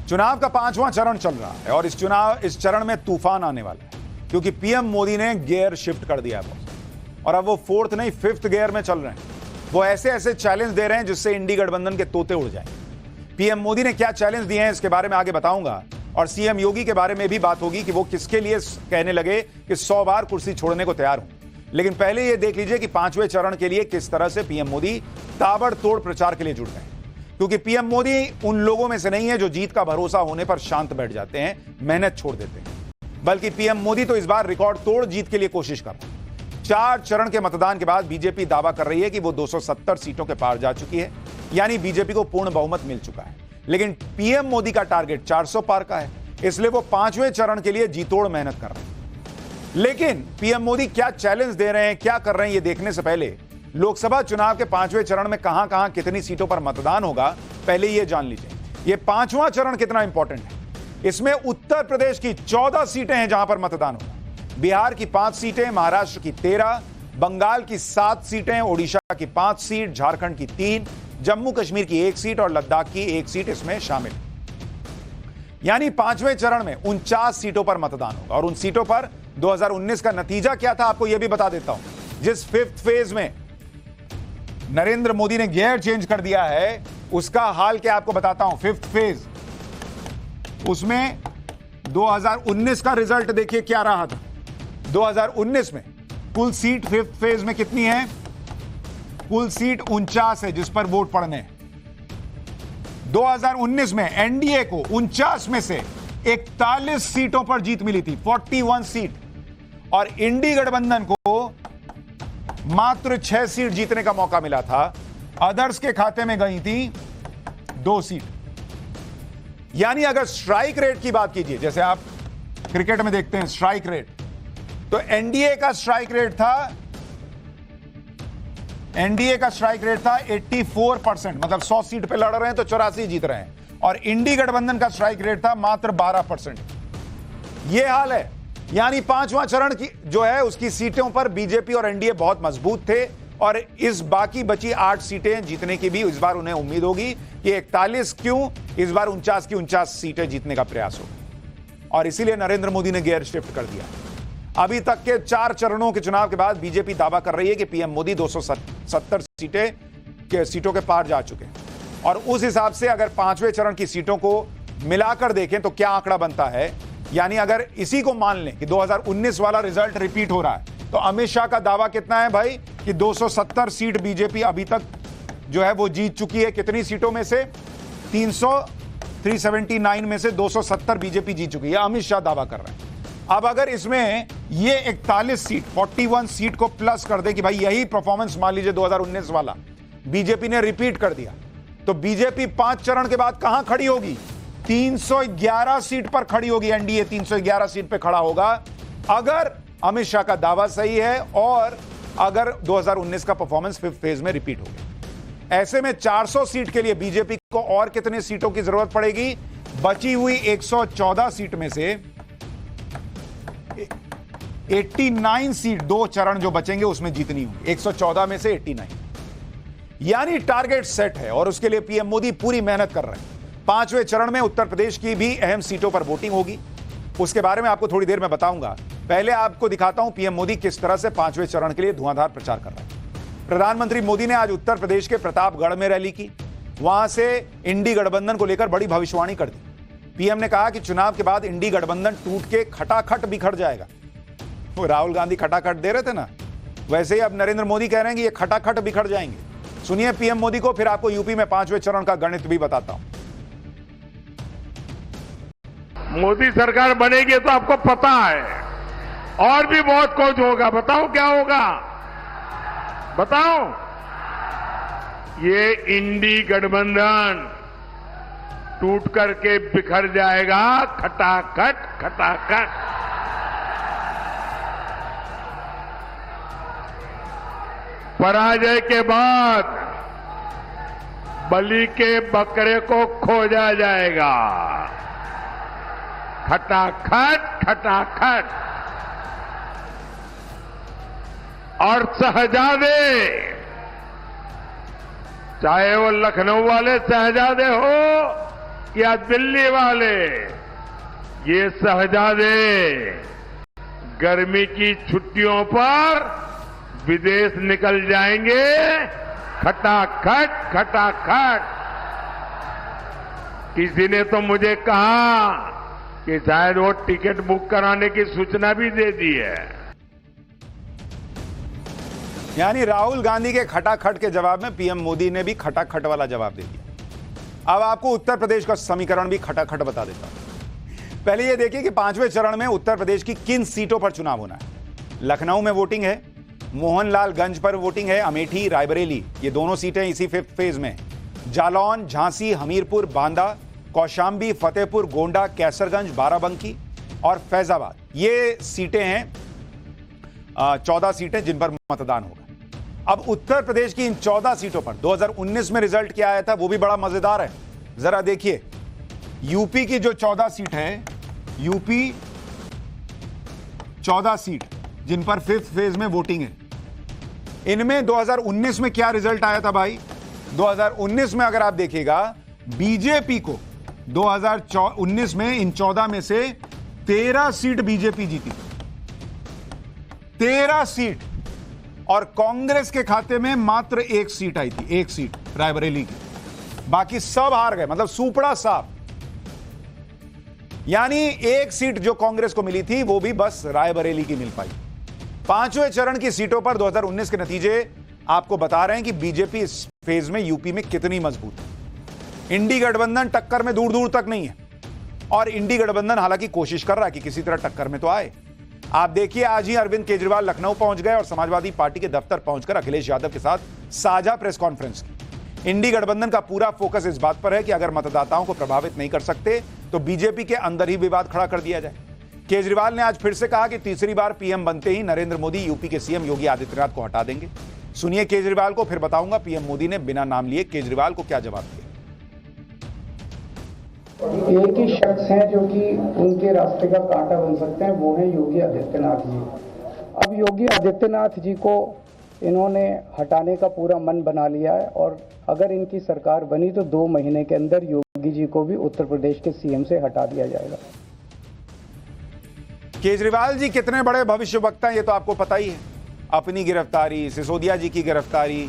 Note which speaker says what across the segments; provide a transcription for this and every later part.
Speaker 1: चुनाव का 5वां चरण चल रहा है और इस चरण में तूफान आने वाला है, क्योंकि पीएम मोदी ने गियर शिफ्ट कर दिया है और अब वो 4th नहीं 5th गियर में चल रहे हैं। वो ऐसे ऐसे चैलेंज दे रहे हैं जिससे इंडी गठबंधन के तोते उड़ जाएं। पीएम मोदी ने क्या चैलेंज दिए हैं इसके बारे में आगे बताऊंगा, और सीएम योगी के बारे में भी बात होगी कि वो किसके लिए कहने लगे कि 100 बार कुर्सी छोड़ने को तैयार हूं। लेकिन पहले ये देख लीजिए कि 5वें चरण के लिए किस तरह से पीएम मोदी ताबड़तोड़ प्रचार के लिए जुट गए, क्योंकि पीएम मोदी उन लोगों में से नहीं है जो जीत का भरोसा होने पर शांत बैठ जाते हैं, मेहनत छोड़ देते हैं, बल्कि पीएम मोदी तो इस बार रिकॉर्ड तोड़ जीत के लिए कोशिश कर रहे हैं। 4 चरण के मतदान के बाद बीजेपी दावा कर रही है कि वो 270 सीटों के पार जा चुकी है, यानी बीजेपी को पूर्ण बहुमत मिल चुका है। लेकिन पीएम मोदी का टारगेट 400 पार का है, इसलिए वो 5वें चरण के लिए जीतोड़ मेहनत कर रहे हैं। लेकिन पीएम मोदी क्या चैलेंज दे रहे हैं, क्या कर रहे हैं, ये देखने से पहले लोकसभा चुनाव के 5वें चरण में कहां कहां कितनी सीटों पर मतदान होगा, पहले ये जान लीजिए। ये 5वां चरण कितना इंपॉर्टेंट है। इसमें उत्तर प्रदेश की 14 सीटें हैं जहां पर मतदान होगा, बिहार की 5 सीटें, महाराष्ट्र की 13, बंगाल की 7 सीटें, ओडिशा की 5 सीट, झारखंड की 3, जम्मू कश्मीर की 1 सीट और लद्दाख की 1 सीट इसमें शामिल। यानी 5वें चरण में 49 सीटों पर मतदान होगा, और उन सीटों पर 2019 का नतीजा क्या था आपको यह भी बता देता हूं। जिस 5th फेज में नरेंद्र मोदी ने गियर चेंज कर दिया है, उसका हाल क्या आपको बताता हूं। 5th फेज, उसमें 2019 का रिजल्ट देखिए क्या रहा था। 2019 में कुल सीट 5th फेज में कितनी है, कुल सीट 49 है जिस पर वोट पड़ने हैं। 2019 में एनडीए को 49 में से 41 सीटों पर जीत मिली थी, 41 सीट, और इंडी गठबंधन को मात्र 6 सीट जीतने का मौका मिला था। अदर्स के खाते में गई थी 2 सीट। यानी अगर स्ट्राइक रेट की बात कीजिए, जैसे आप क्रिकेट में देखते हैं स्ट्राइक रेट, तो एनडीए का स्ट्राइक रेट था 84%, मतलब 100 सीट पे लड़ रहे हैं तो 84 जीत रहे हैं, और इंडी गठबंधन का स्ट्राइक रेट था मात्र 12%। यह हाल है। यानी 5वां चरण की जो है उसकी सीटों पर बीजेपी और एनडीए बहुत मजबूत थे, और इस बाकी बची 8 सीटें जीतने की भी इस बार उन्हें उम्मीद होगी कि 41 क्यों, इस बार 49 की 49 सीटें जीतने का प्रयास होगा, और इसीलिए नरेंद्र मोदी ने गियर शिफ्ट कर दिया। अभी तक के 4 चरणों के चुनाव के बाद बीजेपी दावा कर रही है कि पीएम मोदी 270 सीटों के पार जा चुके हैं, और उस हिसाब से अगर 5वें चरण की सीटों को मिलाकर देखें तो क्या आंकड़ा बनता है। यानी अगर इसी को मान लें कि 2019 वाला रिजल्ट रिपीट हो रहा है, तो अमित शाह का दावा कितना है भाई कि 270 सीट बीजेपी अभी तक जो है वो जीत चुकी है। कितनी सीटों में से, 379 में से 270 बीजेपी जीत चुकी है, अमित शाह दावा कर रहे हैं। अब अगर इसमें ये 41 सीट 41 सीट को प्लस कर दे कि भाई यही परफॉर्मेंस मान लीजिए 2019 वाला बीजेपी ने रिपीट कर दिया, तो बीजेपी 5 चरण के बाद कहां खड़ी होगी, 311 सीट पर खड़ी होगी। एनडीए 311 सीट पर खड़ा होगा अगर अमित शाह का दावा सही है, और अगर 2019 का परफॉर्मेंस 5th फेज में रिपीट हो गया। ऐसे में 400 सीट के लिए बीजेपी को और कितने सीटों की जरूरत पड़ेगी, बची हुई 114 सीट में से 89 सीट, 2 चरण जो बचेंगे उसमें जीतनी होगी, 114 में से 89। यानी टारगेट सेट है, और उसके लिए पीएम मोदी पूरी मेहनत कर रहे हैं। 5वें चरण में उत्तर प्रदेश की भी अहम सीटों पर वोटिंग होगी, उसके बारे में आपको थोड़ी देर में बताऊंगा। पहले आपको दिखाता हूं पीएम मोदी किस तरह से 5वें चरण के लिए धुआंधार प्रचार कर रहे हैं। प्रधानमंत्री मोदी ने आज उत्तर प्रदेश के प्रतापगढ़ में रैली की, वहां से इंडी गठबंधन को लेकर बड़ी भविष्यवाणी कर दी। पीएम ने कहा कि चुनाव के बाद इंडी गठबंधन टूट के खटाखट बिखर जाएगा। वो राहुल गांधी खटाखट दे रहे थे ना, वैसे ही अब नरेंद्र मोदी कह रहे हैं कि ये खटाखट बिखर जाएंगे। सुनिए पीएम मोदी को, फिर आपको यूपी में 5वें चरण का गणित भी बताता हूं।
Speaker 2: मोदी सरकार बनेगी तो आपको पता है और भी बहुत कुछ होगा। बताओ क्या होगा, बताओ। ये इंडी गठबंधन टूट करके बिखर जाएगा, खटाखट खटाखट। पराजय के बाद बलि के बकरे को खोजा जाएगा, खटाखट खटाखट। और शहजादे, चाहे वो लखनऊ वाले शहजादे हो या दिल्ली वाले, ये शहजादे गर्मी की छुट्टियों पर विदेश निकल जाएंगे खटाखट खटाखट। किसी ने तो मुझे कहा कि शायद वो टिकट बुक कराने की सूचना भी दे दी है।
Speaker 1: यानी राहुल गांधी के खटाखट के जवाब में पीएम मोदी ने भी खटाखट वाला जवाब दे दिया। अब आपको उत्तर प्रदेश का समीकरण भी खटाखट बता देता हूं। पहले यह देखिए कि 5वें चरण में उत्तर प्रदेश की किन सीटों पर चुनाव होना है। लखनऊ में वोटिंग है, मोहनलालगंज पर वोटिंग है, अमेठी, रायबरेली, ये दोनों सीटें इसी 5th फेज में। जालौन, झांसी, हमीरपुर, बांदा, कौशांबी, फतेहपुर, गोंडा, कैसरगंज, बाराबंकी और फैजाबाद, ये सीटें हैं 14 सीटें जिन पर मतदान होगा। अब उत्तर प्रदेश की इन 14 सीटों पर 2019 में रिजल्ट क्या आया था वो भी बड़ा मजेदार है। जरा देखिए, यूपी की जो 14 सीट है, यूपी 14 सीट जिन पर 5th फेज में वोटिंग है, इनमें 2019 में क्या रिजल्ट आया था भाई? 2019 में अगर आप देखिएगा, बीजेपी को 2019 में इन 14 में से 13 सीट बीजेपी जीती, 13 सीट, और कांग्रेस के खाते में मात्र 1 सीट आई थी, 1 सीट रायबरेली की, बाकी सब हार गए, मतलब सुपड़ा साफ। यानी 1 सीट जो कांग्रेस को मिली थी वो भी बस रायबरेली की मिल पाई। 5वें चरण की सीटों पर 2019 के नतीजे आपको बता रहे हैं कि बीजेपी इस फेज में यूपी में कितनी मजबूत है। इंडी गठबंधन टक्कर में दूर दूर तक नहीं है, और इंडी गठबंधन हालांकि कोशिश कर रहा है कि किसी तरह टक्कर में तो आए। आप देखिए, आज ही अरविंद केजरीवाल लखनऊ पहुंच गए और समाजवादी पार्टी के दफ्तर पहुंचकर अखिलेश यादव के साथ साझा प्रेस कॉन्फ्रेंस की। इंडी गठबंधन का पूरा फोकस इस बात पर है कि अगर मतदाताओं को प्रभावित नहीं कर सकते तो बीजेपी के अंदर ही विवाद खड़ा कर दिया जाए। केजरीवाल ने आज फिर से कहा कि तीसरी बार पीएम बनते ही नरेंद्र मोदी यूपी के सीएम योगी आदित्यनाथ को हटा देंगे। सुनिए केजरीवाल को, फिर बताऊंगा पीएम मोदी ने बिना नाम लिए केजरीवाल को क्या जवाब दिया।
Speaker 3: एक ही शख्स हैं जो कि उनके रास्ते का कांटा बन सकते हैं, वो है योगी आदित्यनाथ जी। अब योगी आदित्यनाथ जी को इन्होंने हटाने का पूरा मन बना लिया है, और अगर इनकी सरकार बनी तो 2 महीने के अंदर योगी जी को भी उत्तर प्रदेश के सीएम से हटा दिया जाएगा।
Speaker 1: केजरीवाल जी कितने बड़े भविष्यवक्ता हैं ये तो आपको पता ही है। अपनी गिरफ्तारी, सिसोदिया जी की गिरफ्तारी,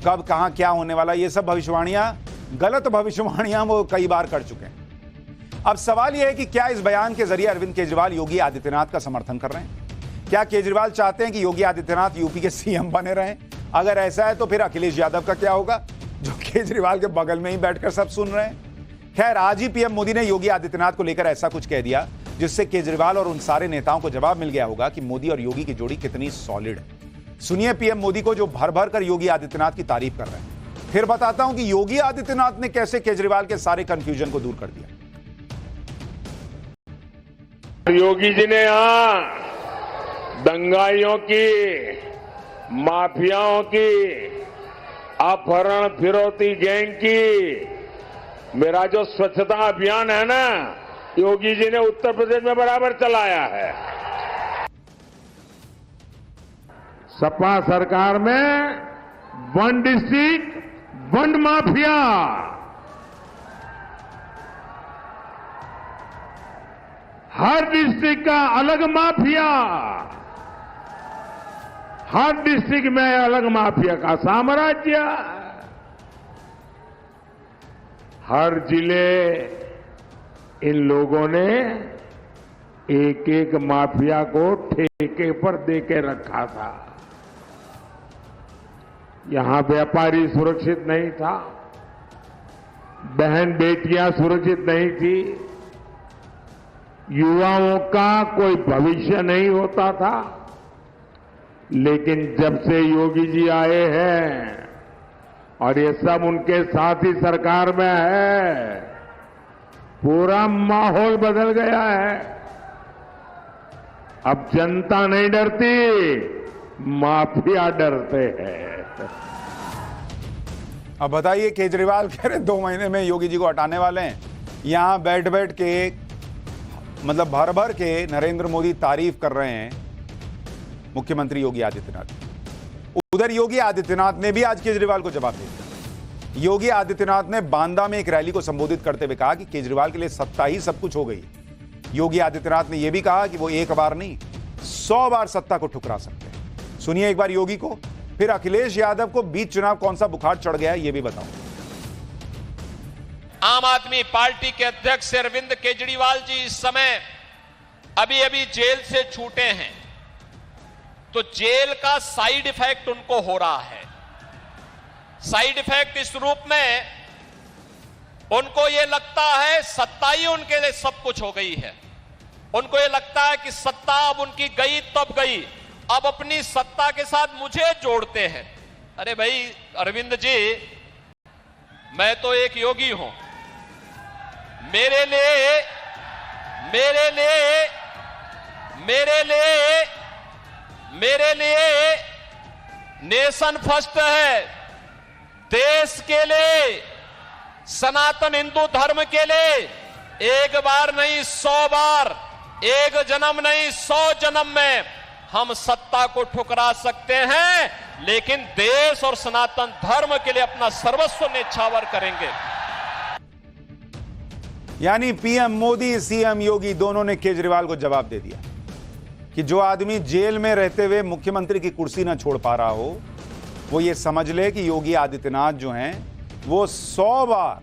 Speaker 1: कब कहां क्या होने वाला, ये सब भविष्यवाणियां, गलत भविष्यवाणियां वो कई बार कर चुके हैं। अब सवाल यह है कि क्या इस बयान के जरिए अरविंद केजरीवाल योगी आदित्यनाथ का समर्थन कर रहे हैं? क्या केजरीवाल चाहते हैं कि योगी आदित्यनाथ यूपी के सीएम बने रहें? अगर ऐसा है तो फिर अखिलेश यादव का क्या होगा, जो केजरीवाल के बगल में ही बैठकर सब सुन रहे हैं? खैर, आज ही पीएम मोदी ने योगी आदित्यनाथ को लेकर ऐसा कुछ कह दिया जिससे केजरीवाल और उन सारे नेताओं को जवाब मिल गया होगा कि मोदी और योगी की जोड़ी कितनी सॉलिड है। सुनिए पीएम मोदी को, जो भर भर कर योगी आदित्यनाथ की तारीफ कर रहे हैं। फिर बताता हूं कि योगी आदित्यनाथ ने कैसे केजरीवाल के सारे कंफ्यूजन को दूर कर दिया।
Speaker 2: योगी जी ने यहां दंगाइयों की, माफियाओं की, अपहरण फिरौती गैंग की, मेरा जो स्वच्छता अभियान है ना, योगी जी ने उत्तर प्रदेश में बराबर चलाया है। सपा सरकार में 1 डिस्ट्रिक्ट 1 माफिया, हर डिस्ट्रिक्ट का अलग माफिया, हर डिस्ट्रिक्ट में अलग माफिया का साम्राज्य, हर जिले इन लोगों ने एक एक माफिया को ठेके पर देके रखा था। यहां व्यापारी सुरक्षित नहीं था, बहन बेटियां सुरक्षित नहीं थी, युवाओं का कोई भविष्य नहीं होता था। लेकिन जब से योगी जी आए हैं और ये सब उनके साथ ही सरकार में है, पूरा माहौल बदल गया है। अब जनता नहीं डरती, माफिया डरते हैं।
Speaker 1: अब बताइए, केजरीवाल कह रहे 2 महीने में योगी जी को हटाने वाले हैं। यहां बैठ बैठ के, मतलब भर भर के नरेंद्र मोदी तारीफ कर रहे हैं मुख्यमंत्री योगी आदित्यनाथ। उधर योगी आदित्यनाथ ने भी आज केजरीवाल को जवाब दिया। योगी आदित्यनाथ ने बांदा में एक रैली को संबोधित करते हुए कहा कि केजरीवाल के लिए सत्ता ही सब कुछ हो गई। योगी आदित्यनाथ ने यह भी कहा कि वो एक बार नहीं 100 बार सत्ता को ठुकरा सकते हैं। सुनिए एक बार योगी को, फिर अखिलेश यादव को बीच चुनाव कौन सा बुखार चढ़ गया ये भी बताऊं।
Speaker 4: आम आदमी पार्टी के अध्यक्ष अरविंद केजरीवाल जी इस समय अभी अभी जेल से छूटे हैं, तो जेल का साइड इफेक्ट उनको हो रहा है। साइड इफेक्ट इस रूप में, उनको यह लगता है सत्ता ही उनके लिए सब कुछ हो गई है। उनको यह लगता है कि सत्ता अब उनकी गई तब गई, अब अपनी सत्ता के साथ मुझे जोड़ते हैं। अरे भाई अरविंद जी, मैं तो एक योगी हूं। मेरे लिए नेशन फर्स्ट है। देश के लिए, सनातन हिंदू धर्म के लिए एक बार नहीं 100 बार, एक जन्म नहीं 100 जन्म में हम सत्ता को ठुकरा सकते हैं, लेकिन देश और सनातन धर्म के लिए अपना सर्वस्व न्यौछावर करेंगे।
Speaker 1: यानी पीएम मोदी, सीएम योगी दोनों ने केजरीवाल को जवाब दे दिया कि जो आदमी जेल में रहते हुए मुख्यमंत्री की कुर्सी ना छोड़ पा रहा हो, वो ये समझ ले कि योगी आदित्यनाथ जो हैं वो 100 बार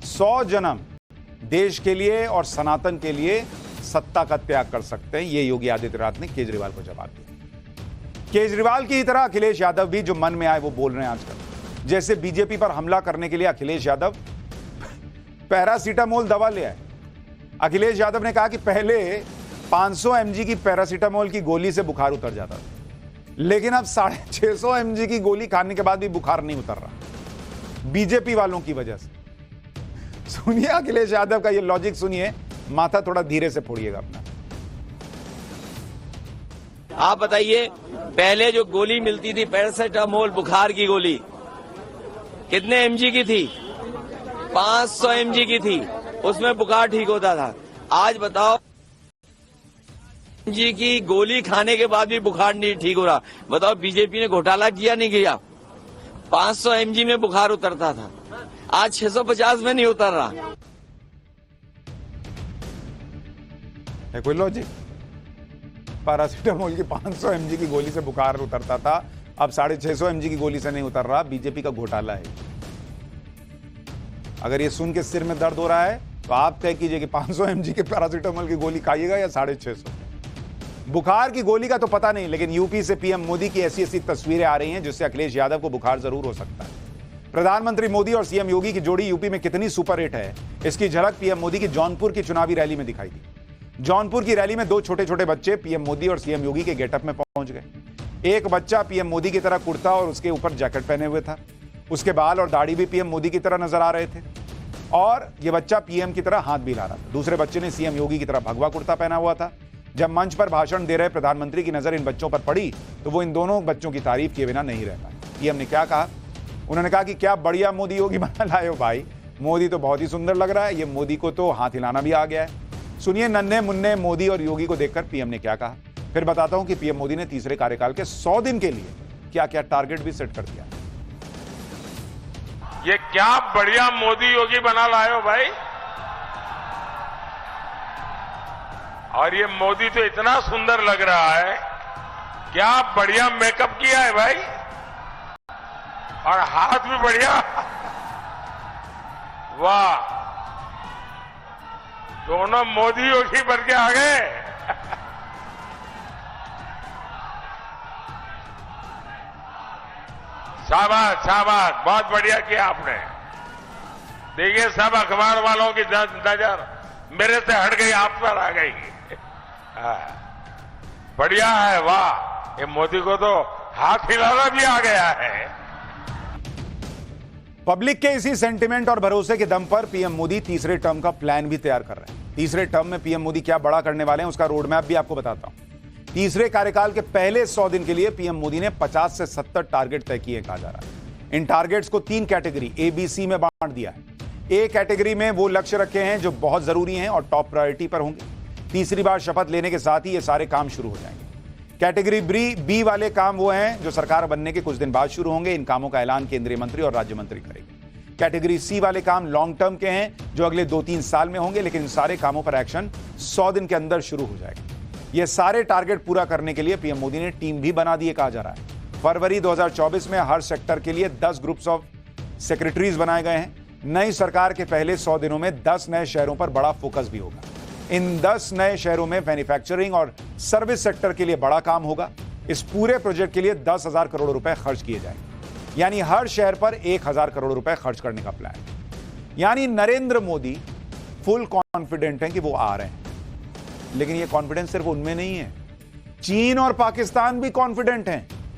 Speaker 1: 100 जन्म देश के लिए और सनातन के लिए सत्ता का त्याग कर सकते हैं। ये योगी आदित्यनाथ ने केजरीवाल को जवाब दिया। केजरीवाल की तरह अखिलेश यादव भी जो मन में आए वो बोल रहे हैं आजकल। जैसे बीजेपी पर हमला करने के लिए अखिलेश यादव पैरासीटामोल दवा ले आए। अखिलेश यादव ने कहा कि पहले 500 mg की पैरासीटामोल की गोली से बुखार उतर जाता था, लेकिन अब 650 mg की गोली खाने के बाद भी बुखार नहीं उतर रहा, बीजेपी वालों की वजह से। सुनिए अखिलेश यादव का ये लॉजिक सुनिए, माथा थोड़ा धीरे से फोड़िएगा अपना।
Speaker 5: आप बताइए, पहले जो गोली मिलती थी पैरासीटामोल बुखार की गोली, कितने एमजी की थी? 500 mg की थी, उसमें बुखार ठीक होता था। आज बताओ, जी की गोली खाने के बाद भी बुखार नहीं ठीक हो रहा। बताओ बीजेपी ने घोटाला किया नहीं किया? 500 mg में बुखार उतरता था, आज 650 में नहीं उतर रहा
Speaker 1: है। कोई लॉजिक? पैरासीटामोल की 500 mg की गोली से बुखार उतरता था, अब 650 mg की गोली से नहीं उतर रहा। बीजेपी का घोटाला है। अगर ये सुन के सिर में दर्द हो रहा है तो आप तय कीजिए कि 500 mg के पैरासीटामोल की गोली खाइएगा या 650। बुखार की गोली का तो पता नहीं, लेकिन यूपी से पीएम मोदी की ऐसी ऐसी तस्वीरें आ रही हैं जिससे अखिलेश यादव को बुखार जरूर हो सकता है। प्रधानमंत्री मोदी और सीएम योगी की जोड़ी यूपी में कितनी सुपर हिट है, इसकी झलक पीएम मोदी की जौनपुर की चुनावी रैली में दिखाई दी। जौनपुर की रैली में दो छोटे छोटे बच्चे पीएम मोदी और सीएम योगी के गेटअप में पहुंच गए। एक बच्चा पीएम मोदी की तरह कुर्ता और उसके ऊपर जैकेट पहने हुए था, उसके बाल और दाढ़ी भी पीएम मोदी की तरह नजर आ रहे थे, और यह बच्चा पीएम की तरह हाथ भी हिला रहा था। दूसरे बच्चे ने सीएम योगी की तरह भगवा कुर्ता पहना हुआ था। जब मंच पर भाषण दे रहे प्रधानमंत्री की नजर इन बच्चों पर पड़ी तो वो इन दोनों बच्चों की तारीफ किए बिना नहीं रह पाए। पीएम ने क्या कहा? उन्होंने कहा कि क्या बढ़िया मोदी योगी बना लाए हो भाई, मोदी तो बहुत ही सुंदर लग रहा है, ये मोदी को तो हाथ हिलाना भी आ गया है। सुनिए नन्हे मुन्ने मोदी और योगी को देखकर पीएम ने क्या कहा, फिर बताता हूं कि पीएम मोदी ने तीसरे कार्यकाल के 100 दिन के लिए क्या क्या टारगेट भी सेट कर दिया।
Speaker 2: ये क्या बढ़िया मोदी योगी बना लाए हो भाई। और ये मोदी तो इतना सुंदर लग रहा है, क्या बढ़िया मेकअप किया है भाई, और हाथ भी बढ़िया। वाह, दोनों मोदी योगी बन के आ गए। शाबाश शाबाश, बहुत बढ़िया किया आपने। देखिए सब अखबार वालों की नजर मेरे से हट गई, आप पर आ गई। बढ़िया है, वाह, ये मोदी को तो हाथ हिलाना भी आ गया है।
Speaker 1: पब्लिक के इसी सेंटिमेंट और भरोसे के दम पर पीएम मोदी तीसरे टर्म का प्लान भी तैयार कर रहे हैं। तीसरे टर्म में पीएम मोदी क्या बड़ा करने वाले हैं उसका रोड मैप भी आपको बताता हूं। तीसरे कार्यकाल के पहले 100 दिन के लिए पीएम मोदी ने 50 से 70 टारगेट तय किए कहा जा रहा है। इन टारगेट्स को 3 कैटेगरी ABC में बांट दिया है। ए कैटेगरी में वो लक्ष्य रखे हैं जो बहुत जरूरी हैं और टॉप प्रायोरिटी पर होंगे। तीसरी बार शपथ लेने के साथ ही ये सारे काम शुरू हो जाएंगे। कैटेगरी बी वाले काम वो हैं जो सरकार बनने के कुछ दिन बाद शुरू होंगे। इन कामों का ऐलान केंद्रीय मंत्री और राज्य मंत्री करेंगे। कैटेगरी सी वाले काम लॉन्ग टर्म के हैं जो अगले 2-3 साल में होंगे, लेकिन इन सारे कामों पर एक्शन 100 दिन के अंदर शुरू हो जाएगा। ये सारे टारगेट पूरा करने के लिए पीएम मोदी ने टीम भी बना दी, कहा जा रहा है। फरवरी 2024 में हर सेक्टर के लिए 10 ग्रुप्स ऑफ सेक्रेटरीज बनाए गए हैं। नई सरकार के पहले 100 दिनों में 10 नए शहरों पर बड़ा फोकस भी होगा। इन 10 नए शहरों में मैन्युफैक्चरिंग और सर्विस सेक्टर के लिए बड़ा काम होगा। इस पूरे प्रोजेक्ट के लिए 10,000 करोड़ रुपए खर्च किए जाएंगे, यानी हर शहर पर 1,000 करोड़ रुपए खर्च करने का प्लान। यानी नरेंद्र मोदी फुल कॉन्फिडेंट हैं कि वो आ रहे हैं। लेकिन ये कॉन्फिडेंस सिर्फ उनमें नहीं है, चीन और पाकिस्तान भी कॉन्फिडेंट हैं।